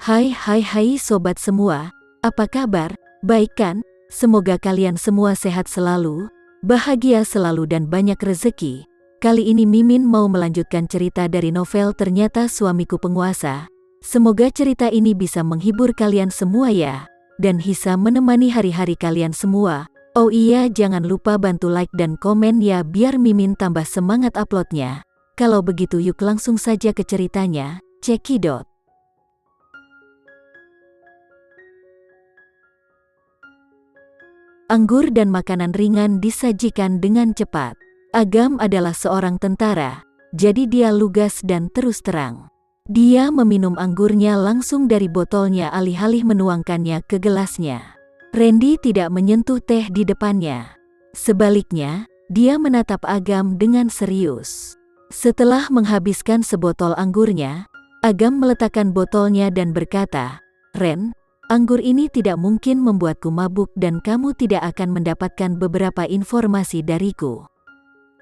Hai sobat semua, apa kabar? Baik kan? Semoga kalian semua sehat selalu, bahagia selalu dan banyak rezeki. Kali ini Mimin mau melanjutkan cerita dari novel Ternyata Suamiku Penguasa. Semoga cerita ini bisa menghibur kalian semua ya, dan bisa menemani hari-hari kalian semua. Oh iya, jangan lupa bantu like dan komen ya biar Mimin tambah semangat uploadnya. Kalau begitu yuk langsung saja ke ceritanya, cekidot. Anggur dan makanan ringan disajikan dengan cepat. Agam adalah seorang tentara, jadi dia lugas dan terus terang. Dia meminum anggurnya langsung dari botolnya alih-alih menuangkannya ke gelasnya. Randy tidak menyentuh teh di depannya. Sebaliknya, dia menatap Agam dengan serius. Setelah menghabiskan sebotol anggurnya, Agam meletakkan botolnya dan berkata, "Ren, anggur ini tidak mungkin membuatku mabuk dan kamu tidak akan mendapatkan beberapa informasi dariku."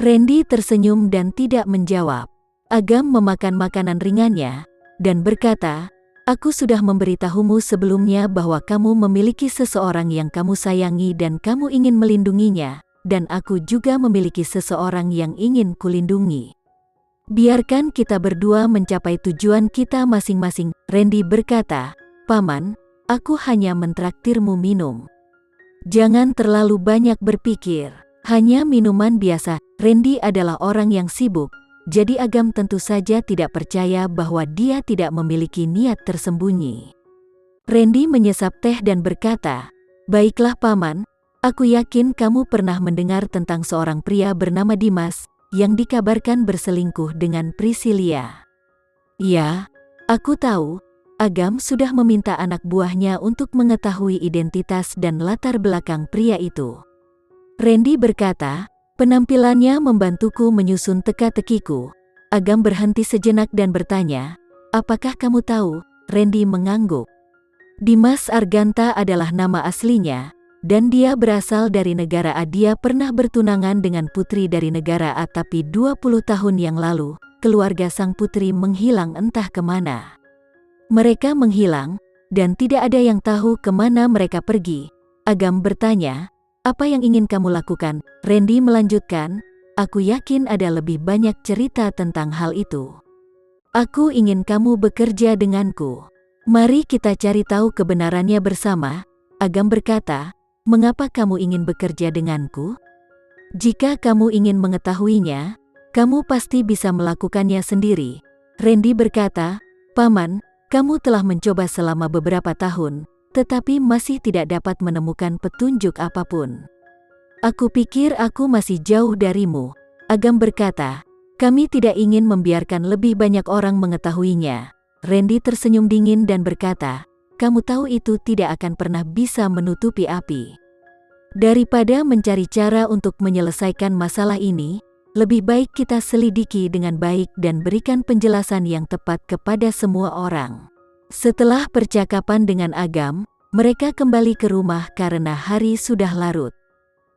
Randy tersenyum dan tidak menjawab. Agam memakan makanan ringannya dan berkata, "Aku sudah memberitahumu sebelumnya bahwa kamu memiliki seseorang yang kamu sayangi dan kamu ingin melindunginya, dan aku juga memiliki seseorang yang ingin kulindungi. Biarkan kita berdua mencapai tujuan kita masing-masing." Randy berkata, "Paman, aku hanya mentraktirmu minum. Jangan terlalu banyak berpikir. Hanya minuman biasa." Randy adalah orang yang sibuk, jadi Agam tentu saja tidak percaya bahwa dia tidak memiliki niat tersembunyi. Randy menyesap teh dan berkata, "Baiklah paman, aku yakin kamu pernah mendengar tentang seorang pria bernama Dimas, yang dikabarkan berselingkuh dengan Priscilia." "Ya, aku tahu." Agam sudah meminta anak buahnya untuk mengetahui identitas dan latar belakang pria itu. Randy berkata, "Penampilannya membantuku menyusun teka-tekiku." Agam berhenti sejenak dan bertanya, "Apakah kamu tahu?" Randy mengangguk. Dimas Arganta adalah nama aslinya, dan dia berasal dari negara A. Dia pernah bertunangan dengan putri dari negara A, tapi 20 tahun yang lalu, keluarga sang putri menghilang entah kemana. Mereka menghilang, dan tidak ada yang tahu kemana mereka pergi. Agam bertanya, "Apa yang ingin kamu lakukan?" Randy melanjutkan, "Aku yakin ada lebih banyak cerita tentang hal itu. Aku ingin kamu bekerja denganku. Mari kita cari tahu kebenarannya bersama." Agam berkata, "Mengapa kamu ingin bekerja denganku? Jika kamu ingin mengetahuinya, kamu pasti bisa melakukannya sendiri." Randy berkata, "Paman, kamu telah mencoba selama beberapa tahun, tetapi masih tidak dapat menemukan petunjuk apapun. Aku pikir aku masih jauh darimu." Agam berkata, "Kami tidak ingin membiarkan lebih banyak orang mengetahuinya." Randy tersenyum dingin dan berkata, "Kamu tahu itu tidak akan pernah bisa menutupi api. Daripada mencari cara untuk menyelesaikan masalah ini, lebih baik kita selidiki dengan baik dan berikan penjelasan yang tepat kepada semua orang." Setelah percakapan dengan Agam, mereka kembali ke rumah karena hari sudah larut.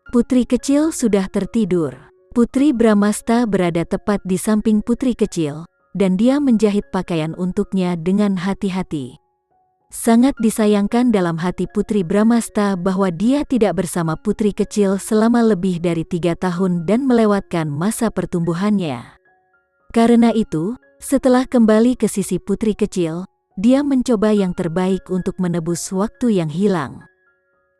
Putri kecil sudah tertidur. Putri Bramasta berada tepat di samping putri kecil, dan dia menjahit pakaian untuknya dengan hati-hati. Sangat disayangkan dalam hati Putri Bramasta bahwa dia tidak bersama putri kecil selama lebih dari 3 tahun dan melewatkan masa pertumbuhannya. Karena itu, setelah kembali ke sisi putri kecil, dia mencoba yang terbaik untuk menebus waktu yang hilang.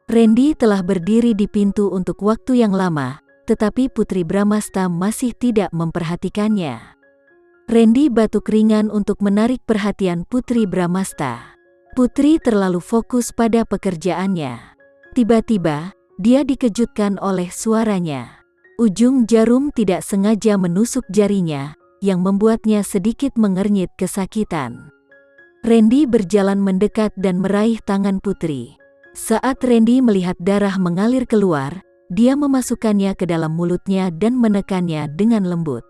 Randy telah berdiri di pintu untuk waktu yang lama, tetapi Putri Bramasta masih tidak memperhatikannya. Randy batuk ringan untuk menarik perhatian Putri Bramasta. Putri terlalu fokus pada pekerjaannya. Tiba-tiba, dia dikejutkan oleh suaranya. Ujung jarum tidak sengaja menusuk jarinya, yang membuatnya sedikit mengernyit kesakitan. Randy berjalan mendekat dan meraih tangan Putri. Saat Randy melihat darah mengalir keluar, dia memasukkannya ke dalam mulutnya dan menekannya dengan lembut.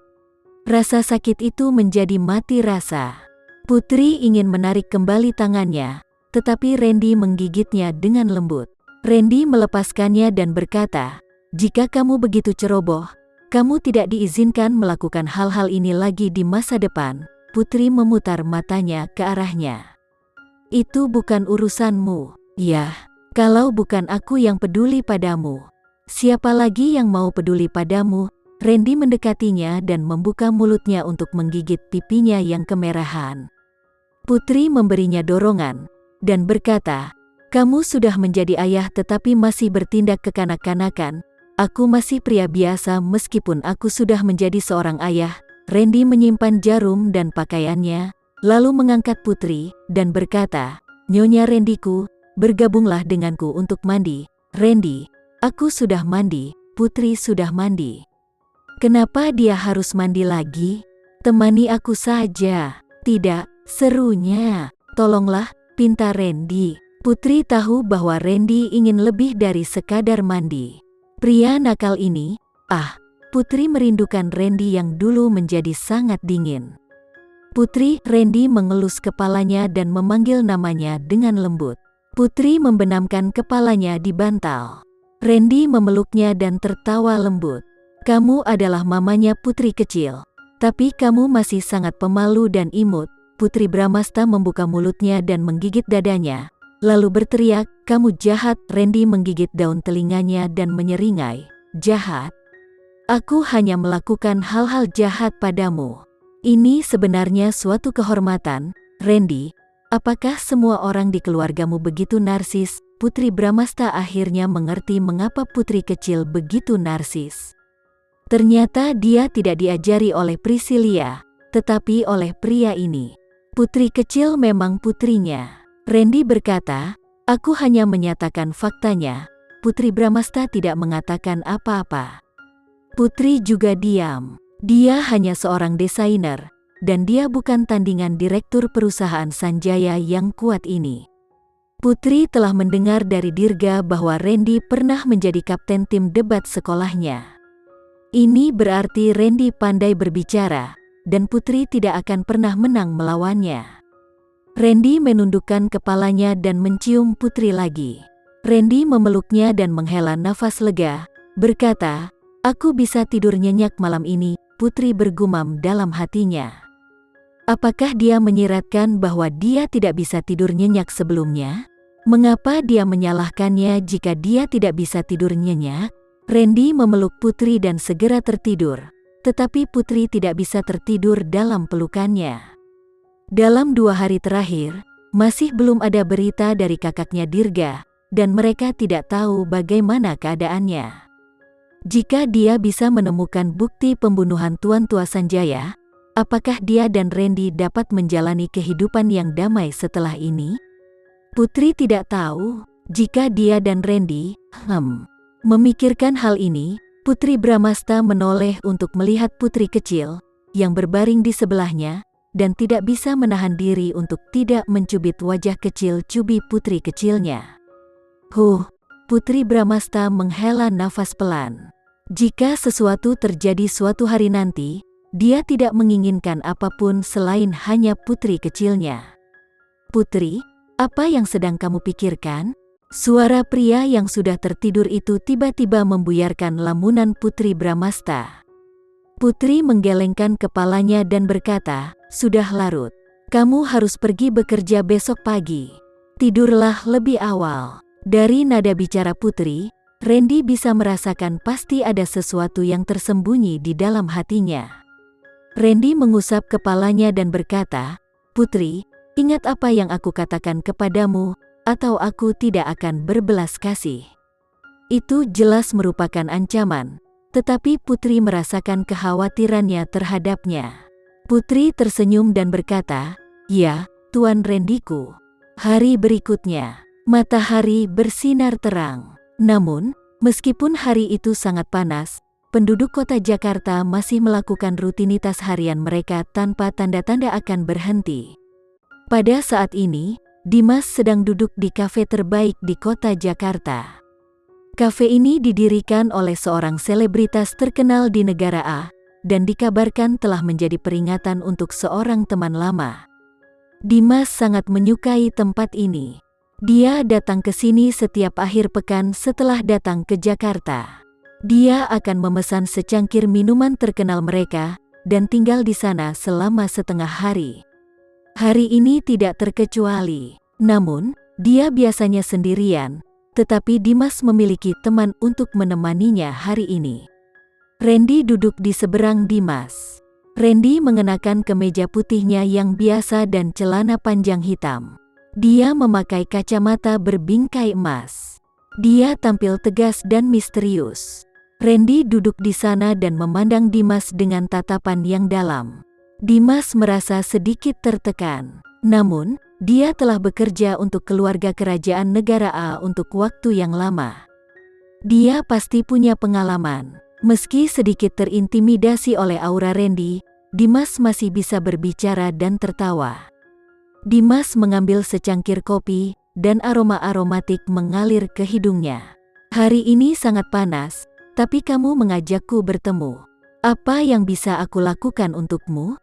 Rasa sakit itu menjadi mati rasa. Putri ingin menarik kembali tangannya, tetapi Randy menggigitnya dengan lembut. Randy melepaskannya dan berkata, "Jika kamu begitu ceroboh, kamu tidak diizinkan melakukan hal-hal ini lagi di masa depan." Putri memutar matanya ke arahnya. Itu bukan urusanmu. Yah, kalau bukan aku yang peduli padamu, siapa lagi yang mau peduli padamu? Randy mendekatinya dan membuka mulutnya untuk menggigit pipinya yang kemerahan. Putri memberinya dorongan dan berkata, "Kamu sudah menjadi ayah tetapi masih bertindak kekanak-kanakan. Aku masih pria biasa meskipun aku sudah menjadi seorang ayah." Randy menyimpan jarum dan pakaiannya, lalu mengangkat Putri dan berkata, "Nyonya Randyku, bergabunglah denganku untuk mandi." "Randy, aku sudah mandi." Putri sudah mandi. "Kenapa dia harus mandi lagi? Temani aku saja." "Tidak," serunya. "Tolonglah," pinta Randy. Putri tahu bahwa Randy ingin lebih dari sekadar mandi. Pria nakal ini, Putri merindukan Randy yang dulu menjadi sangat dingin. "Putri," Randy mengelus kepalanya dan memanggil namanya dengan lembut. Putri membenamkan kepalanya di bantal. Randy memeluknya dan tertawa lembut. "Kamu adalah mamanya putri kecil, tapi kamu masih sangat pemalu dan imut." Putri Bramasta membuka mulutnya dan menggigit dadanya, lalu berteriak, "Kamu jahat!" Randy menggigit daun telinganya dan menyeringai, "Jahat? Aku hanya melakukan hal-hal jahat padamu. Ini sebenarnya suatu kehormatan, Randy. Apakah semua orang di keluargamu begitu narsis?" Putri Bramasta akhirnya mengerti mengapa putri kecil begitu narsis. Ternyata dia tidak diajari oleh Priscilia, tetapi oleh pria ini. Putri kecil memang putrinya. Randy berkata, "Aku hanya menyatakan faktanya." Putri Bramasta tidak mengatakan apa-apa. Putri juga diam. Dia hanya seorang desainer, dan dia bukan tandingan direktur perusahaan Sanjaya yang kuat ini. Putri telah mendengar dari Dirga bahwa Randy pernah menjadi kapten tim debat sekolahnya. Ini berarti Randy pandai berbicara, dan Putri tidak akan pernah menang melawannya. Randy menundukkan kepalanya dan mencium Putri lagi. Randy memeluknya dan menghela nafas lega, berkata, "Aku bisa tidur nyenyak malam ini." Putri bergumam dalam hatinya. Apakah dia menyiratkan bahwa dia tidak bisa tidur nyenyak sebelumnya? Mengapa dia menyalahkannya jika dia tidak bisa tidur nyenyak? Randy memeluk Putri dan segera tertidur, tetapi Putri tidak bisa tertidur dalam pelukannya. Dalam 2 hari terakhir, masih belum ada berita dari kakaknya Dirga, dan mereka tidak tahu bagaimana keadaannya. Jika dia bisa menemukan bukti pembunuhan Tuan Tua Sanjaya, apakah dia dan Randy dapat menjalani kehidupan yang damai setelah ini? Putri tidak tahu. Jika dia dan Randy memikirkan hal ini, Putri Bramasta menoleh untuk melihat putri kecil yang berbaring di sebelahnya dan tidak bisa menahan diri untuk tidak mencubit wajah kecil cubi putri kecilnya. Putri Bramasta menghela nafas pelan. Jika sesuatu terjadi suatu hari nanti, dia tidak menginginkan apapun selain hanya putri kecilnya. "Putri, apa yang sedang kamu pikirkan?" Suara pria yang sudah tertidur itu tiba-tiba membuyarkan lamunan Putri Bramasta. Putri menggelengkan kepalanya dan berkata, "Sudah larut. Kamu harus pergi bekerja besok pagi. Tidurlah lebih awal." Dari nada bicara Putri, Randy bisa merasakan pasti ada sesuatu yang tersembunyi di dalam hatinya. Randy mengusap kepalanya dan berkata, "Putri, ingat apa yang aku katakan kepadamu, atau aku tidak akan berbelas kasih." Itu jelas merupakan ancaman, tetapi Putri merasakan kekhawatirannya terhadapnya. Putri tersenyum dan berkata, "Ya, Tuan Randyku." Hari berikutnya, matahari bersinar terang. Namun, meskipun hari itu sangat panas, penduduk kota Jakarta masih melakukan rutinitas harian mereka tanpa tanda-tanda akan berhenti. Pada saat ini, Dimas sedang duduk di kafe terbaik di kota Jakarta. Kafe ini didirikan oleh seorang selebritas terkenal di negara A, dan dikabarkan telah menjadi peringatan untuk seorang teman lama. Dimas sangat menyukai tempat ini. Dia datang ke sini setiap akhir pekan setelah datang ke Jakarta. Dia akan memesan secangkir minuman terkenal mereka, dan tinggal di sana selama setengah hari. Hari ini tidak terkecuali. Namun, dia biasanya sendirian, tetapi Dimas memiliki teman untuk menemaninya hari ini. Randy duduk di seberang Dimas. Randy mengenakan kemeja putihnya yang biasa dan celana panjang hitam. Dia memakai kacamata berbingkai emas. Dia tampil tegas dan misterius. Randy duduk di sana dan memandang Dimas dengan tatapan yang dalam. Dimas merasa sedikit tertekan. Namun, dia telah bekerja untuk keluarga kerajaan negara A untuk waktu yang lama. Dia pasti punya pengalaman. Meski sedikit terintimidasi oleh aura Randy, Dimas masih bisa berbicara dan tertawa. Dimas mengambil secangkir kopi, dan aroma aromatik mengalir ke hidungnya. Hari ini sangat panas, tapi kamu mengajakku bertemu. Apa yang bisa aku lakukan untukmu?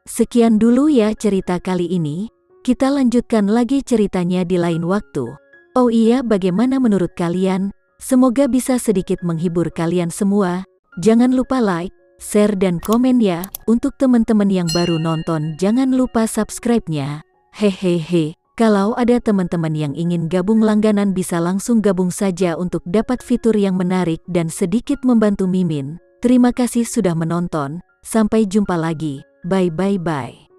Sekian dulu ya cerita kali ini, kita lanjutkan lagi ceritanya di lain waktu. Oh iya, bagaimana menurut kalian? Semoga bisa sedikit menghibur kalian semua. Jangan lupa like, share dan komen ya. Untuk teman-teman yang baru nonton jangan lupa subscribe-nya. Hehehe, kalau ada teman-teman yang ingin gabung langganan bisa langsung gabung saja untuk dapat fitur yang menarik dan sedikit membantu Mimin. Terima kasih sudah menonton, sampai jumpa lagi. Bye bye bye.